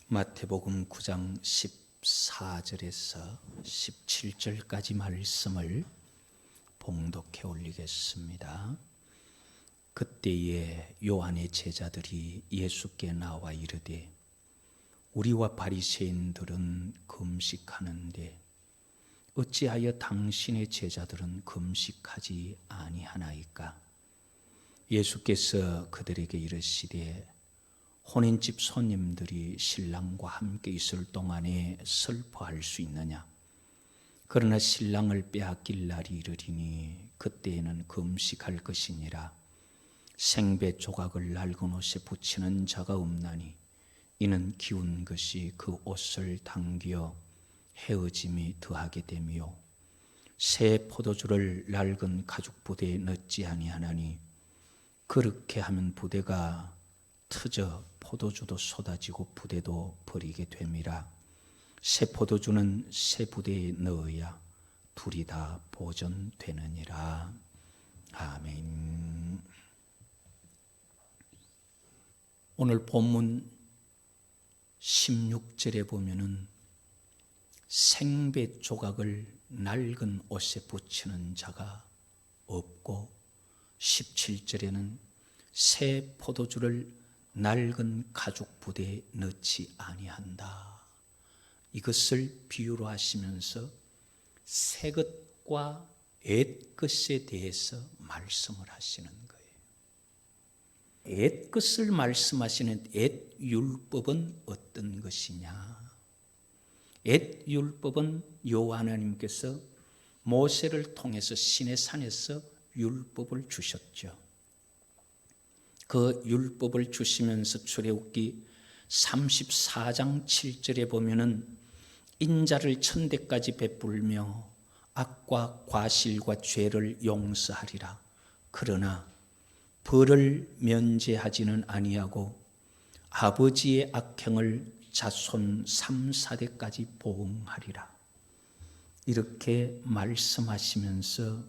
마태복음 9장 14절에서 17절까지 말씀을 봉독해 올리겠습니다. 그때에 요한의 제자들이 예수께 나와 이르되 우리와 바리새인들은 금식하는데 어찌하여 당신의 제자들은 금식하지 아니하나이까? 예수께서 그들에게 이르시되 혼인집 손님들이 신랑과 함께 있을 동안에 슬퍼할 수 있느냐? 그러나 신랑을 빼앗길 날이 이르리니 그때에는 금식할 것이니라. 생배 조각을 낡은 옷에 붙이는 자가 없나니 이는 기운 것이 그 옷을 당겨 헤어짐이 더하게 되며 새 포도주를 낡은 가죽 부대에 넣지 아니하나니 그렇게 하면 부대가 트져 포도주도 쏟아지고 부대도 버리게 됨이라. 새 포도주는 새 부대에 넣어야 둘이 다 보존되느니라. 아멘. 오늘 본문 16절에 보면은 생배 조각을 낡은 옷에 붙이는 자가 없고 17절에는 새 포도주를 낡은 가죽 부대에 넣지 아니한다. 이것을 비유로 하시면서 새 것과 옛 것에 대해서 말씀을 하시는 거예요. 옛 것을 말씀하시는 옛 율법은 어떤 것이냐? 옛 율법은 여호와 하나님께서 모세를 통해서 시내산에서 율법을 주셨죠. 그 율법을 주시면서 출애굽기 34장 7절에 보면은 인자를 천대까지 베풀며 악과 과실과 죄를 용서하리라. 그러나 벌을 면제하지는 아니하고 아버지의 악행을 자손 3, 4대까지 보응하리라. 이렇게 말씀하시면서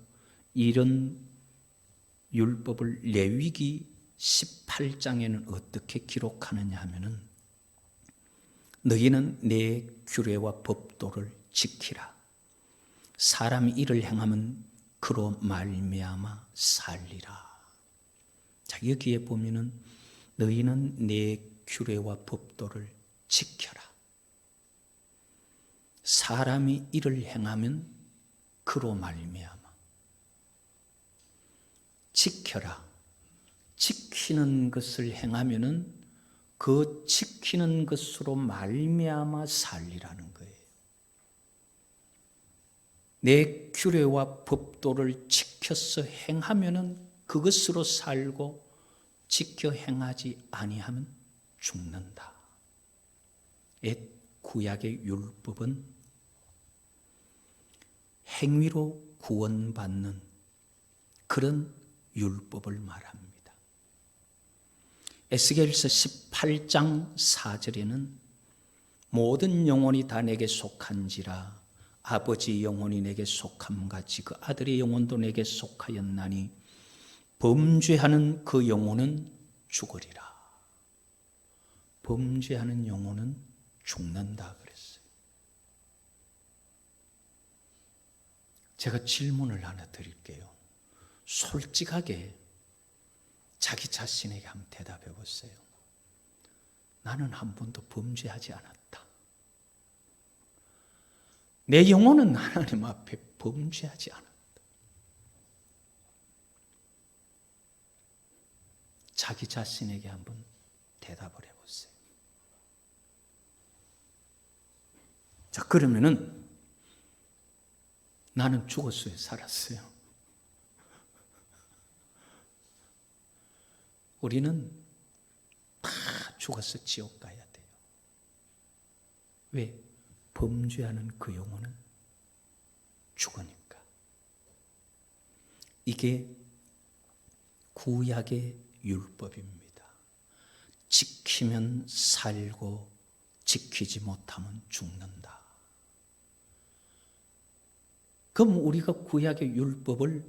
이런 율법을 레위기 18장에는 어떻게 기록하느냐 하면은 너희는 내 규례와 법도를 지키라. 사람이 이를 행하면 그로 말미암아 살리라. 자, 여기에 보면은 너희는 내 규례와 법도를 지켜라. 사람이 이를 행하면 그로 말미암아 지켜라. 지키는 것을 행하면은 그 지키는 것으로 말미암아 살리라는 거예요. 내 규례와 법도를 지켜서 행하면은 그것으로 살고 지켜 행하지 아니하면 죽는다. 옛 구약의 율법은 행위로 구원받는 그런 율법을 말합니다. 에스겔서 18장 4절에는 모든 영혼이 다 내게 속한지라 아버지 영혼이 내게 속함같이 그 아들의 영혼도 내게 속하였나니 범죄하는 그 영혼은 죽으리라. 범죄하는 영혼은 죽는다 그랬어요. 제가 질문을 하나 드릴게요. 솔직하게 자기 자신에게 한번 대답해 보세요. 나는 한 번도 범죄하지 않았다. 내 영혼은 하나님 앞에 범죄하지 않았다. 자기 자신에게 한번 대답을 해 보세요. 자, 그러면은 나는 죽었어요, 살았어요? 우리는 다 죽어서 지옥 가야 돼요. 왜? 범죄하는 그 영혼은 죽으니까. 이게 구약의 율법입니다. 지키면 살고 지키지 못하면 죽는다. 그럼 우리가 구약의 율법을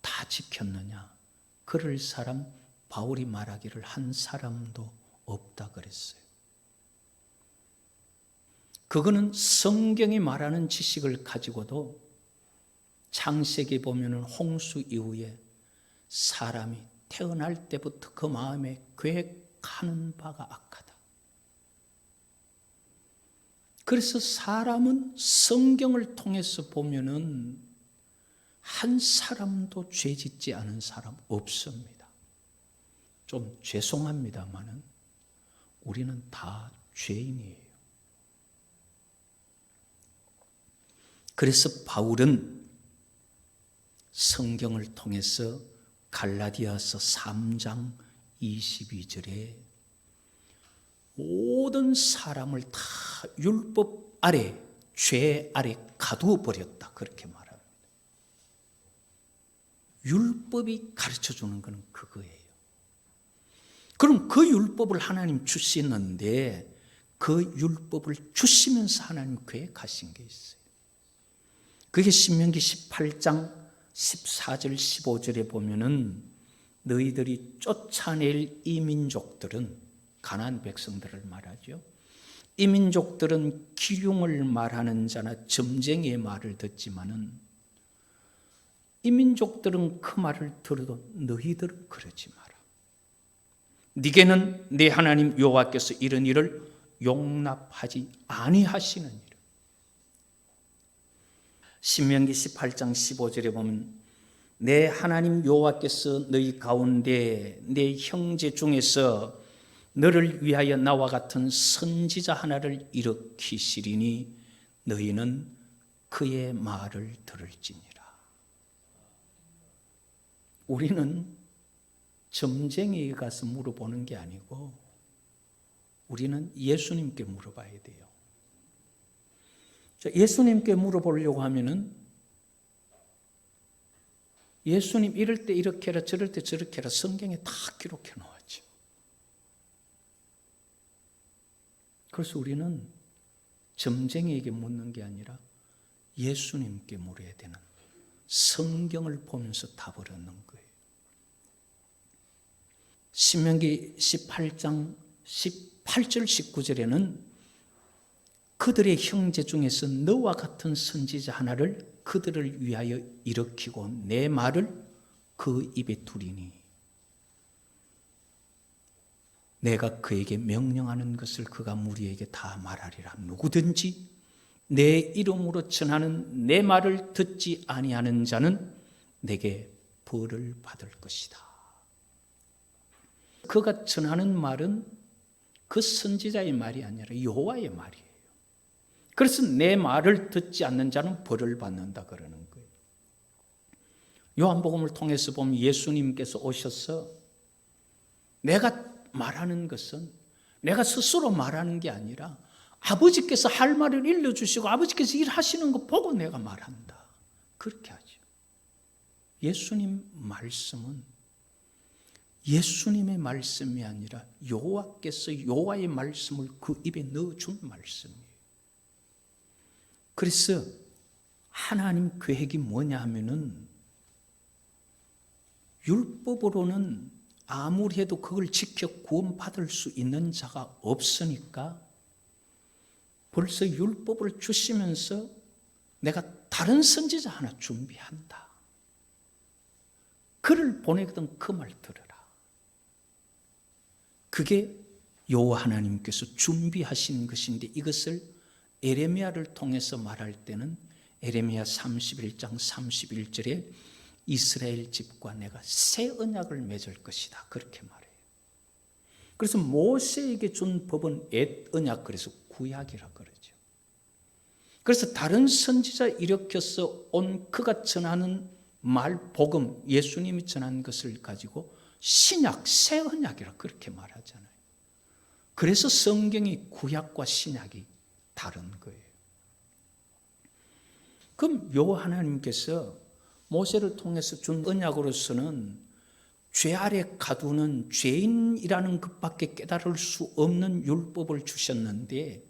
다 지켰느냐? 그럴 사람 바울이 말하기를 한 사람도 없다 그랬어요. 그거는 성경이 말하는 지식을 가지고도 창세기 보면은 홍수 이후에 사람이 태어날 때부터 그 마음에 계획하는 바가 악하다. 그래서 사람은 성경을 통해서 보면은 한 사람도 죄 짓지 않은 사람 없습니다. 좀 죄송합니다만은 우리는 다 죄인이에요. 그래서 바울은 성경을 통해서 갈라디아서 3장 22절에 모든 사람을 다 율법 아래, 죄 아래 가두어 버렸다. 그렇게 말합니다. 율법이 가르쳐 주는 것은 그거예요. 그럼 그 율법을 하나님 주시는데 그 율법을 주시면서 하나님 계획하신 게 있어요. 그게 신명기 18장 14절 15절에 보면은 너희들이 쫓아낼 이 민족들은, 가나안 백성들을 말하죠. 이 민족들은 기륭을 말하는 자나 점쟁이의 말을 듣지만은 이 민족들은 그 말을 들어도 너희들은 그러지 마라. 네게는 네 하나님 여호와께서 이런 일을 용납하지 아니하시는 일. 신명기 18장 15절에 보면 내 하나님 여호와께서 너희 가운데 내 형제 중에서 너를 위하여 나와 같은 선지자 하나를 일으키시리니 너희는 그의 말을 들을지니라. 우리는 점쟁이에 가서 물어보는 게 아니고 우리는 예수님께 물어봐야 돼요. 예수님께 물어보려고 하면은 예수님 이럴 때 이렇게 해라 저럴 때 저렇게 해라 성경에 다 기록해 놓았죠. 그래서 우리는 점쟁이에게 묻는 게 아니라 예수님께 물어야 되는, 성경을 보면서 답을 얻는 거예요. 신명기 18장 18절 19절에는 그들의 형제 중에서 너와 같은 선지자 하나를 그들을 위하여 일으키고 내 말을 그 입에 두리니 내가 그에게 명령하는 것을 그가 무리에게 다 말하리라. 누구든지 내 이름으로 전하는 내 말을 듣지 아니하는 자는 내게 벌을 받을 것이다. 그가 전하는 말은 그 선지자의 말이 아니라 여호와의 말이에요. 그래서 내 말을 듣지 않는 자는 벌을 받는다 그러는 거예요. 요한복음을 통해서 보면 예수님께서 오셔서 내가 말하는 것은 내가 스스로 말하는 게 아니라 아버지께서 할 말을 일러주시고 아버지께서 일하시는 거 보고 내가 말한다. 그렇게 하죠. 예수님 말씀은 예수님의 말씀이 아니라 여호와께서 여호와의 말씀을 그 입에 넣어준 말씀이에요. 그래서 하나님 계획이 뭐냐 하면은 율법으로는 아무리 해도 그걸 지켜 구원받을 수 있는 자가 없으니까 벌써 율법을 주시면서 내가 다른 선지자 하나 준비한다. 그를 보내거든 그 말 들어라. 그게 여호와 하나님께서 준비하신 것인데 이것을 에레미야를 통해서 말할 때는 에레미야 31장 31절에 이스라엘 집과 내가 새 언약을 맺을 것이다. 그렇게 말해요. 그래서 모세에게 준 법은 옛 언약, 그래서 구약이라 그러죠. 그래서 다른 선지자 일으켜서 온 그가 전하는 말, 복음, 예수님이 전한 것을 가지고 신약, 새 언약이라 그렇게 말하잖아요. 그래서 성경이 구약과 신약이 다른 거예요. 그럼 여호와 하나님께서 모세를 통해서 준 언약으로서는 죄 아래 가두는 죄인이라는 것밖에 깨달을 수 없는 율법을 주셨는데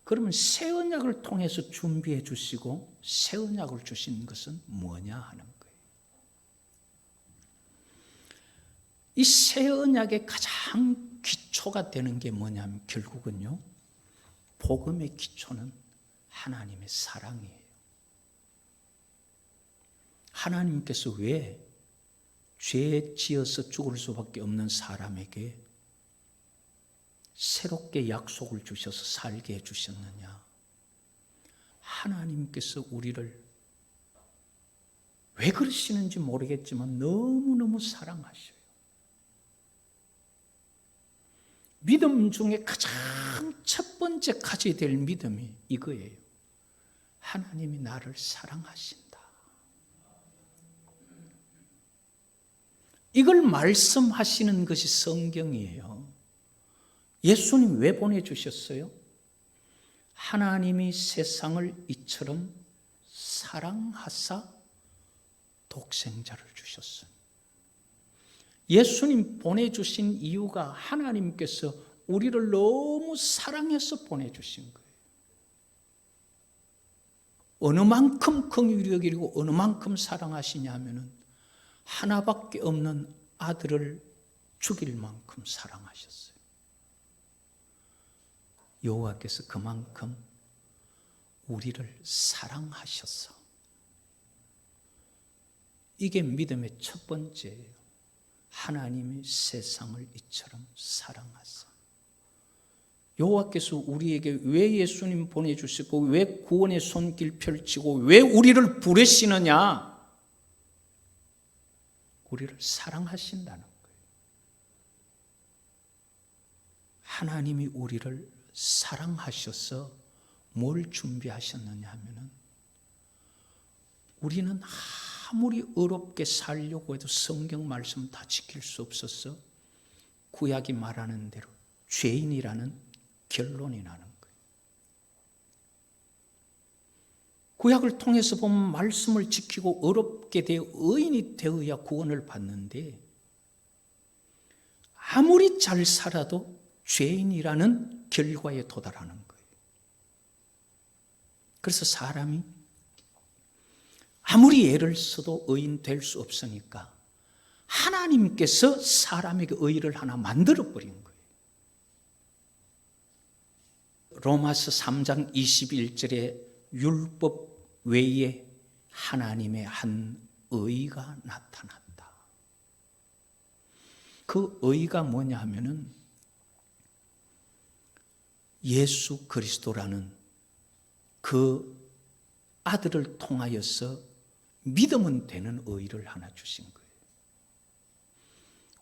그러면 새 언약을 통해서 준비해 주시고 새 언약을 주신 것은 뭐냐 하는 거예요. 이 새 언약의 가장 기초가 되는 게 뭐냐면 결국은요, 복음의 기초는 하나님의 사랑이에요. 하나님께서 왜 죄 지어서 죽을 수밖에 없는 사람에게 새롭게 약속을 주셔서 살게 해주셨느냐? 하나님께서 우리를 왜 그러시는지 모르겠지만 너무너무 사랑하셔요. 믿음 중에 가장 첫 번째 가져야 될 믿음이 이거예요. 하나님이 나를 사랑하신다. 이걸 말씀하시는 것이 성경이에요. 예수님 왜 보내주셨어요? 하나님이 세상을 이처럼 사랑하사 독생자를 주셨어요. 예수님 보내주신 이유가 하나님께서 우리를 너무 사랑해서 보내주신 거예요. 어느 만큼 긍휼히 여기고 어느 만큼 사랑하시냐 하면은 하나밖에 없는 아들을 죽일 만큼 사랑하셨어요. 여호와께서 그만큼 우리를 사랑하셔서, 이게 믿음의 첫 번째예요. 하나님이 세상을 이처럼 사랑하사. 여호와께서 우리에게 왜 예수님 보내주시고 왜 구원의 손길 펼치고 왜 우리를 부르시느냐? 우리를 사랑하신다는 거예요. 하나님이 우리를 사랑하셔서 뭘 준비하셨느냐 하면은, 우리는 아무리 어렵게 살려고 해도 성경 말씀 다 지킬 수 없어서 구약이 말하는 대로 죄인이라는 결론이 나는 거예요. 구약을 통해서 보면 말씀을 지키고 어렵게 되어 의인이 되어야 구원을 받는데, 아무리 잘 살아도 죄인이라는 결과에 도달하는 거예요. 그래서 사람이 아무리 애를 써도 의인 될 수 없으니까 하나님께서 사람에게 의를 하나 만들어버린 거예요. 로마서 3장 21절에 율법 외에 하나님의 한 의가 나타났다. 그 의가 뭐냐 하면은 예수 그리스도라는 그 아들을 통하여서 믿으면 되는 의를 하나 주신 거예요.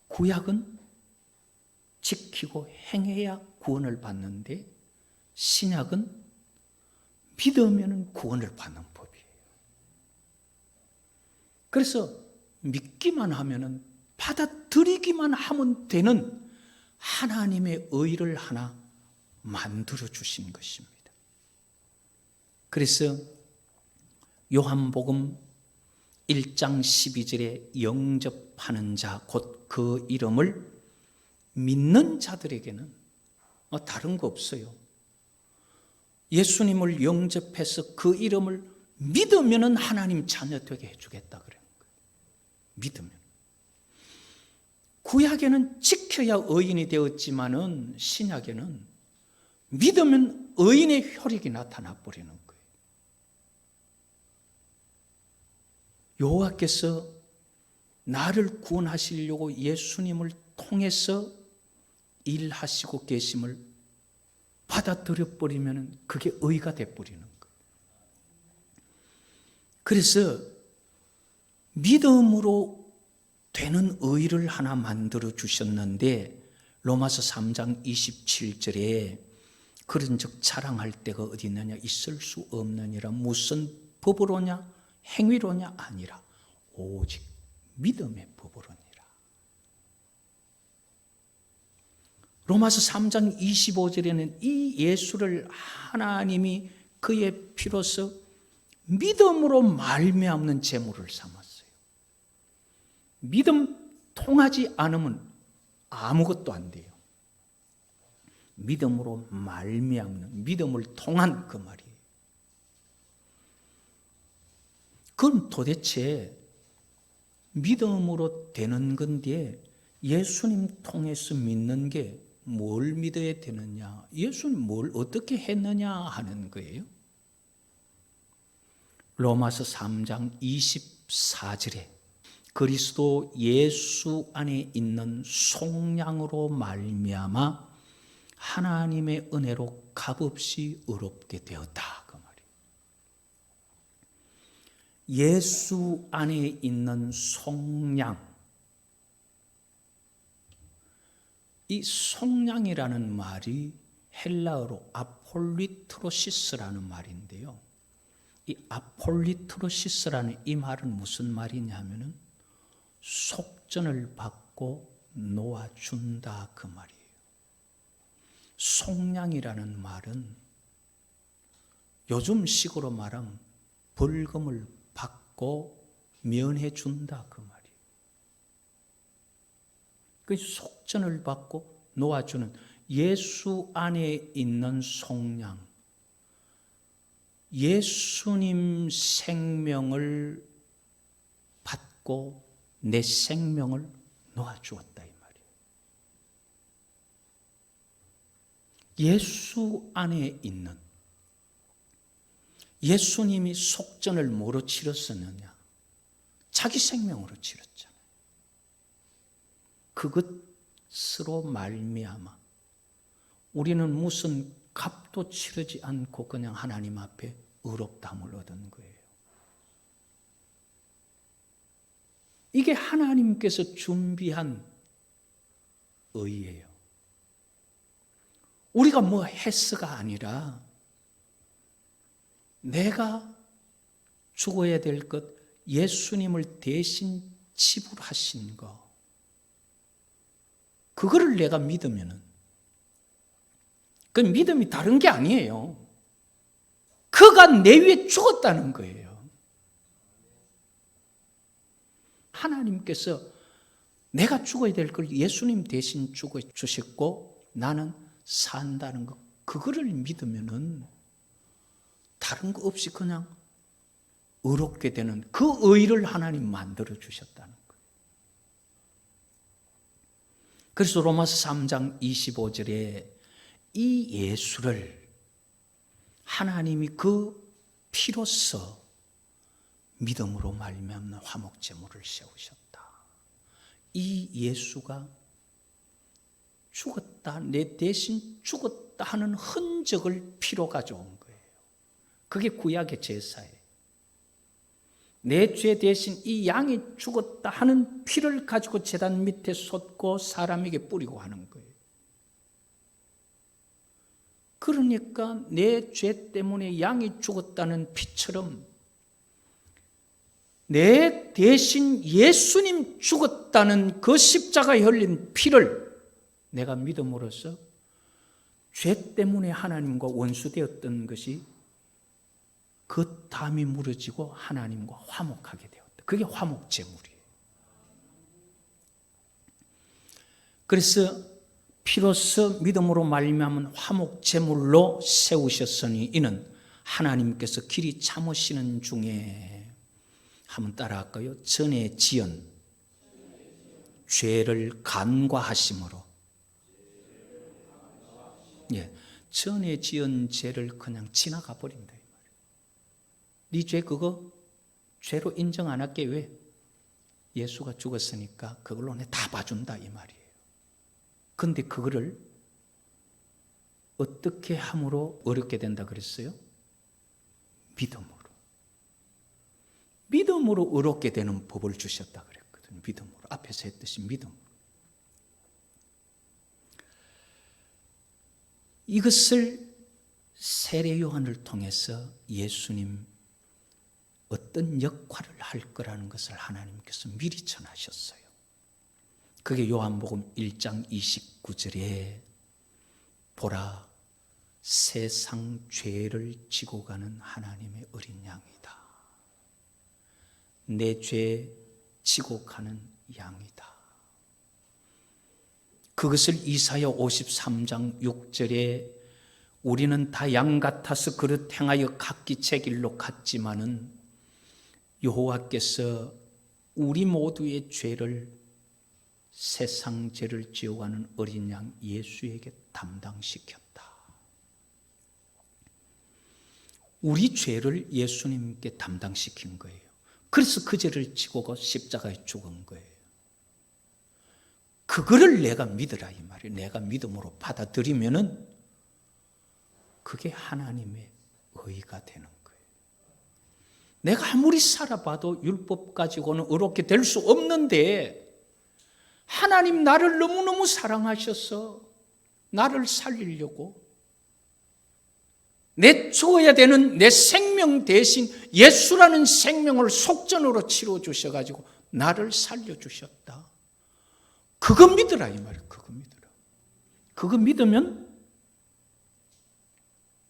구약은 지키고 행해야 구원을 받는데, 신약은 믿으면 구원을 받는 법이에요. 그래서 믿기만 하면, 받아들이기만 하면 되는 하나님의 의를 하나 만들어 주신 것입니다. 그래서 요한복음 1장 12절에 영접하는 자, 곧 그 이름을 믿는 자들에게는 다른 거 없어요. 예수님을 영접해서 그 이름을 믿으면 하나님 자녀 되게 해주겠다 그런 거예요. 믿으면. 구약에는 지켜야 의인이 되었지만은 신약에는 믿으면 의인의 혈육이 나타나 버리는 거예요. 여호와께서 나를 구원하시려고 예수님을 통해서 일하시고 계심을 받아들여 버리면 그게 의가 돼 버리는 거예요. 그래서 믿음으로 되는 의를 하나 만들어 주셨는데, 로마서 3장 27절에 그런즉 자랑할 데가 어디 있느냐, 있을 수 없느니라. 무슨 법으로냐, 행위로냐, 아니라 오직 믿음의 법으로니라. 로마서 3장 25절에는 이 예수를 하나님이 그의 피로서 믿음으로 말미암는 제물을 삼았어요. 믿음 통하지 않으면 아무것도 안 돼요. 믿음으로 말미암는, 믿음을 통한 그 말이에요. 그럼 도대체 믿음으로 되는 건데 예수님 통해서 믿는 게 뭘 믿어야 되느냐? 예수는 뭘 어떻게 했느냐 하는 거예요. 로마서 3장 24절에 그리스도 예수 안에 있는 속량으로 말미암아 하나님의 은혜로 값없이 의롭게 되었다. 그 말이에요. 예수 안에 있는 속량. 이 속량이라는 말이 헬라어로 아폴리트로시스라는 말인데요. 이 아폴리트로시스라는 이 말은 무슨 말이냐면은 속전을 받고 놓아준다 그 말이에요. 속량이라는 말은 요즘 식으로 말하면 벌금을 받고 면해준다 그 말이에요. 그 속전을 받고 놓아주는 예수 안에 있는 속량. 예수님 생명을 받고 내 생명을 놓아주었다 이 말이에요. 예수 안에 있는 예수님이 속전을 뭐로 치렀었느냐? 자기 생명으로 치렀잖아요. 그것으로 말미암아 우리는 무슨 값도 치르지 않고 그냥 하나님 앞에 의롭다함을 얻은 거예요. 이게 하나님께서 준비한 의예요. 우리가 뭐 했어가 아니라 내가 죽어야 될 것 예수님을 대신 지불하신 거 그거를 내가 믿으면은 그 믿음이 다른 게 아니에요. 그가 내 위에 죽었다는 거예요. 하나님께서 내가 죽어야 될 걸 예수님 대신 죽어 주셨고 나는 산다는 것 그거를 믿으면은 다른 거 없이 그냥 의롭게 되는 그 의를 하나님 만들어 주셨다는 거예요. 그래서 로마서 3장 25절에 이 예수를 하나님이 그 피로써 믿음으로 말미암는 화목 제물을 세우셨다. 이 예수가 죽었다, 내 대신 죽었다 하는 흔적을 피로 가져온 거예요. 그게 구약의 제사예요. 내 죄 대신 이 양이 죽었다 하는 피를 가지고 제단 밑에 쏟고 사람에게 뿌리고 하는 거예요. 그러니까 내 죄 때문에 양이 죽었다는 피처럼 내 대신 예수님 죽었다는 그 십자가에 흘린 피를 내가 믿음으로써 죄 때문에 하나님과 원수되었던 것이 그 담이 무너지고 하나님과 화목하게 되었다. 그게 화목제물이에요. 그래서 피로써 믿음으로 말미암은 화목제물로 세우셨으니 이는 하나님께서 길이 참으시는 중에 한번 따라할까요? 전에 지은 죄를 간과하심으로 전에 지은 죄를 그냥 지나가 버린다 이 말이에요. 네 죄 그거 죄로 인정 안 할게. 왜? 예수가 죽었으니까 그걸로 내 다 봐준다 이 말이에요. 근데 그거를 어떻게 함으로 어렵게 된다 그랬어요? 믿음으로. 믿음으로 어렵게 되는 법을 주셨다 그랬거든요. 믿음으로. 앞에서 했듯이 믿음으로. 이것을 세례 요한을 통해서 예수님 어떤 역할을 할 거라는 것을 하나님께서 미리 전하셨어요. 그게 요한복음 1장 29절에 보라 세상 죄를 지고 가는 하나님의 어린 양이다. 내 죄 지고 가는 양이다. 그것을 이사야 53장 6절에 우리는 다 양 같아서 그릇 행하여 각기 제 길로 갔지만은 여호와께서 우리 모두의 죄를 세상 죄를 지어가는 어린 양 예수에게 담당시켰다. 우리 죄를 예수님께 담당시킨 거예요. 그래서 그 죄를 지고 가 십자가에 죽은 거예요. 그거를 내가 믿으라 이 말이에요. 내가 믿음으로 받아들이면은 그게 하나님의 의가 되는 거예요. 내가 아무리 살아봐도 율법 가지고는 의롭게 될 수 없는데 하나님 나를 너무너무 사랑하셔서 나를 살리려고 내 줘야 되는 내 생명 대신 예수라는 생명을 속전으로 치러 주셔가지고 나를 살려주셨다. 그거 믿으라 이 말이에요. 그거 믿으라. 그거 믿으면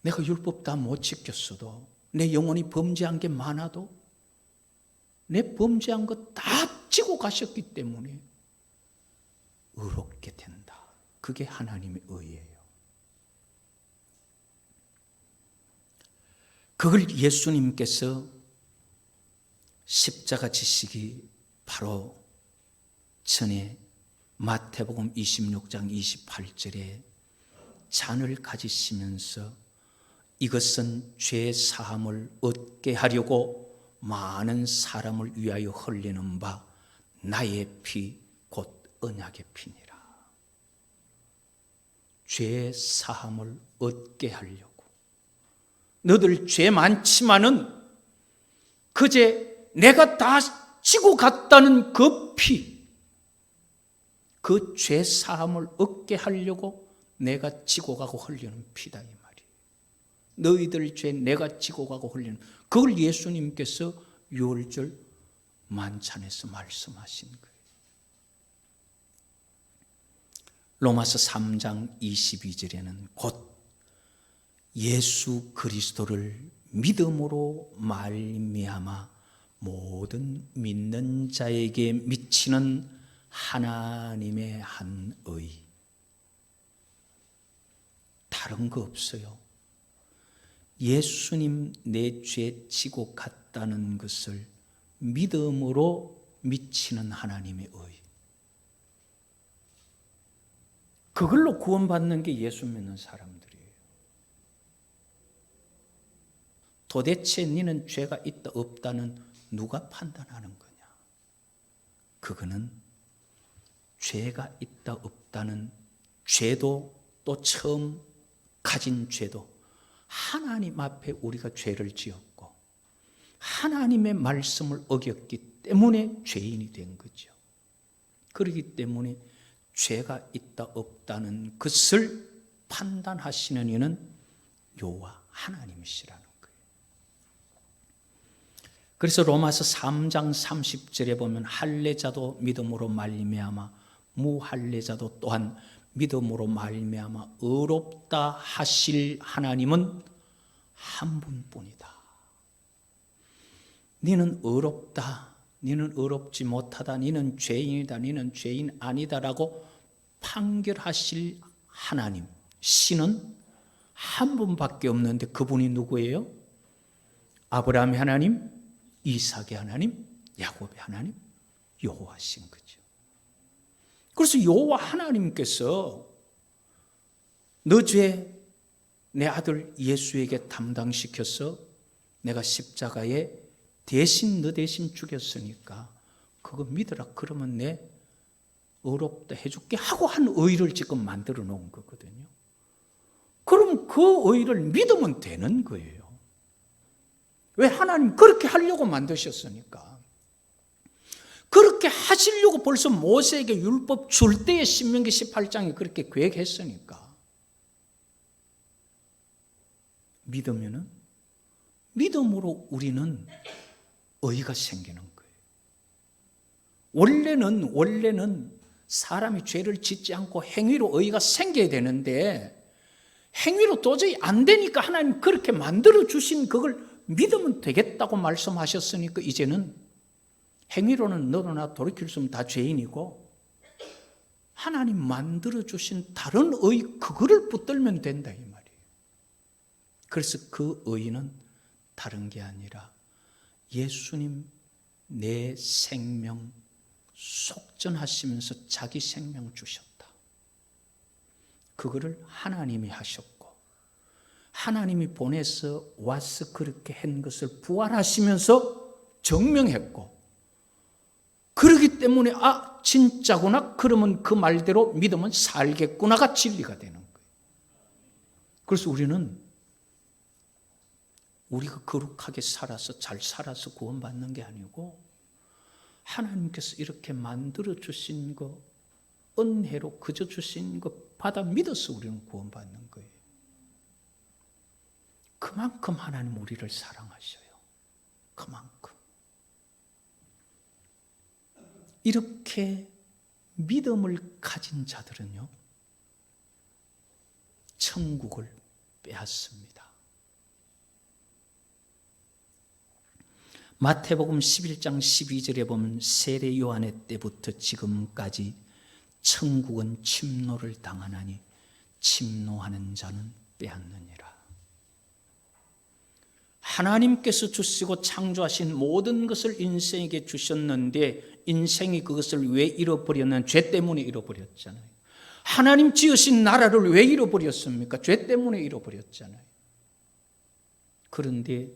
내가 율법 다 못 지켰어도 내 영혼이 범죄한 게 많아도 내 범죄한 거 다 지고 가셨기 때문에 의롭게 된다. 그게 하나님의 의예요. 그걸 예수님께서 십자가 지시기 바로 전에 마태복음 26장 28절에 잔을 가지시면서 이것은 죄 사함을 얻게 하려고 많은 사람을 위하여 흘리는 바 나의 피 곧 언약의 피니라. 죄 사함을 얻게 하려고. 너들 죄 많지만은 그제 내가 다 지고 갔다는 그 피, 그 죄 사함을 얻게 하려고 내가 지고 가고 흘리는 피다 이 말이에요. 너희들 죄 내가 지고 가고 흘리는, 그걸 예수님께서 유월절 만찬에서 말씀하신 거예요. 로마서 3장 22절에는 곧 예수 그리스도를 믿음으로 말미암아 모든 믿는 자에게 미치는 하나님의 한 의. 다른 거 없어요. 예수님 내 죄 지고 갔다는 것을 믿음으로 미치는 하나님의 의. 그걸로 구원받는 게 예수 믿는 사람들이에요. 도대체 너는 죄가 있다 없다는 누가 판단하는 거냐? 그거는 죄가 있다 없다는 죄도 또 처음 가진 죄도 하나님 앞에 우리가 죄를 지었고 하나님의 말씀을 어겼기 때문에 죄인이 된 거죠. 그렇기 때문에 죄가 있다 없다는 것을 판단하시는 이는 여호와 하나님이시라는 거예요. 그래서 로마서 3장 30절에 보면 할례자도 믿음으로 말미암아 무할례자도 또한 믿음으로 말미암아 의롭다 하실 하나님은 한 분뿐이다. 너는 의롭다, 너는 의롭지 못하다, 너는 죄인이다, 너는 죄인 아니다라고 판결하실 하나님, 신은 한 분밖에 없는데 그분이 누구예요? 아브라함의 하나님, 이삭의 하나님, 야곱의 하나님, 여호와신 거죠. 그래서 여호와 하나님께서 너 죄 내 아들 예수에게 담당시켜서 내가 십자가에 대신 너 대신 죽였으니까 그거 믿으라. 그러면 내 의롭다 해줄게 하고 한 의를 지금 만들어 놓은 거거든요. 그럼 그 의를 믿으면 되는 거예요. 왜? 하나님 그렇게 하려고 만드셨으니까. 그렇게 하시려고 벌써 모세에게 율법 줄 때에 신명기 18장에 그렇게 계획했으니까. 믿으면은 믿음으로 우리는 의가 생기는 거예요. 원래는 사람이 죄를 짓지 않고 행위로 의가 생겨야 되는데 행위로 도저히 안 되니까 하나님 그렇게 만들어 주신 그걸 믿으면 되겠다고 말씀하셨으니까 이제는 행위로는 너도 나 돌이킬 수 없으면 다 죄인이고 하나님 만들어 주신 다른 의 그거를 붙들면 된다 이 말이에요. 그래서 그 의는 다른 게 아니라 예수님 내 생명 속전하시면서 자기 생명 주셨다. 그거를 하나님이 하셨고 하나님이 보내서 와서 그렇게 한 것을 부활하시면서 증명했고, 그렇기 때문에 진짜구나, 그러면 그 말대로 믿으면 살겠구나가 진리가 되는 거예요. 그래서 우리가 거룩하게 살아서 잘 살아서 구원받는 게 아니고 하나님께서 이렇게 만들어 주신 거, 은혜로 그저 주신 거 받아 믿어서 우리는 구원받는 거예요. 그만큼 하나님 우리를 사랑하셔요. 그만큼. 이렇게 믿음을 가진 자들은요, 천국을 빼앗습니다. 마태복음 11장 12절에 보면 세례 요한의 때부터 지금까지 천국은 침노를 당하나니 침노하는 자는 빼앗느니라. 하나님께서 주시고 창조하신 모든 것을 인생에게 주셨는데 인생이 그것을 왜 잃어버렸냐면 죄 때문에 잃어버렸잖아요. 하나님 지으신 나라를 왜 잃어버렸습니까? 죄 때문에 잃어버렸잖아요. 그런데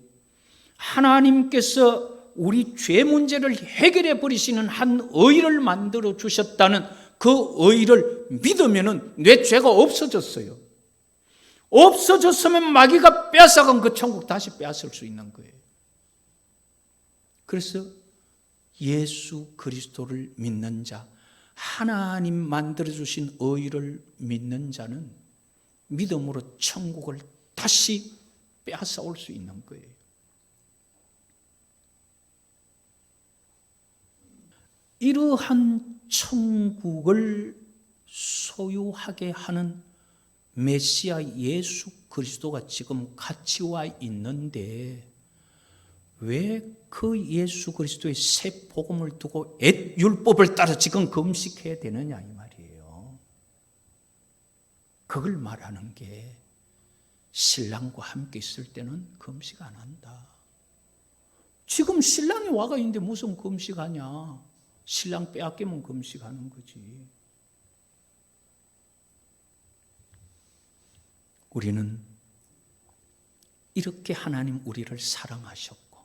하나님께서 우리 죄 문제를 해결해 버리시는 한 의를 만들어 주셨다는 그 의를 믿으면은 내 죄가 없어졌어요. 없어졌으면 마귀가 빼앗아간 그 천국 다시 빼앗을 수 있는 거예요. 그래서 예수 그리스도를 믿는 자, 하나님 만들어주신 의를 믿는 자는 믿음으로 천국을 다시 빼앗아 올 수 있는 거예요. 이러한 천국을 소유하게 하는 메시아 예수 그리스도가 지금 같이 와 있는데 왜 그 예수 그리스도의 새 복음을 두고 율법을 따라 지금 금식해야 되느냐 이 말이에요. 그걸 말하는 게 신랑과 함께 있을 때는 금식 안 한다. 지금 신랑이 와가 있는데 무슨 금식하냐. 신랑 빼앗기면 금식하는 거지. 우리는 이렇게 하나님 우리를 사랑하셨고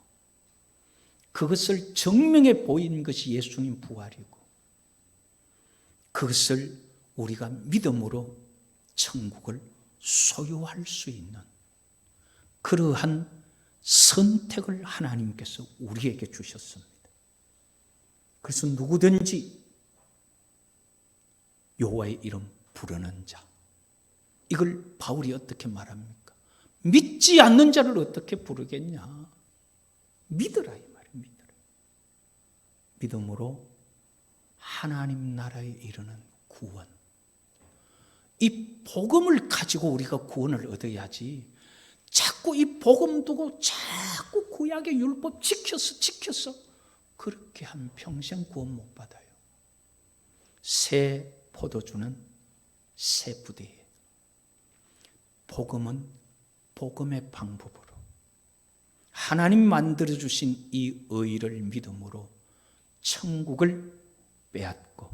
그것을 증명해 보인 것이 예수님 부활이고 그것을 우리가 믿음으로 천국을 소유할 수 있는 그러한 선택을 하나님께서 우리에게 주셨습니다. 그래서 누구든지 여호와의 이름 부르는 자, 이걸 바울이 어떻게 말합니까? 믿지 않는 자를 어떻게 부르겠냐? 믿으라 이 말이에요. 믿으라. 믿음으로 하나님 나라에 이르는 구원. 이 복음을 가지고 우리가 구원을 얻어야지 자꾸 이 복음 두고 자꾸 구약의 율법 지켜서 그렇게 하면 평생 구원 못 받아요. 새 포도주는 새 부대에 복음은 복음의 방법으로 하나님 만들어주신 이 의를 믿음으로 천국을 빼앗고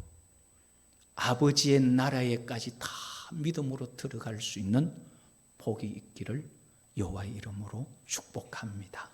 아버지의 나라에까지 다 믿음으로 들어갈 수 있는 복이 있기를 여호와의 이름으로 축복합니다.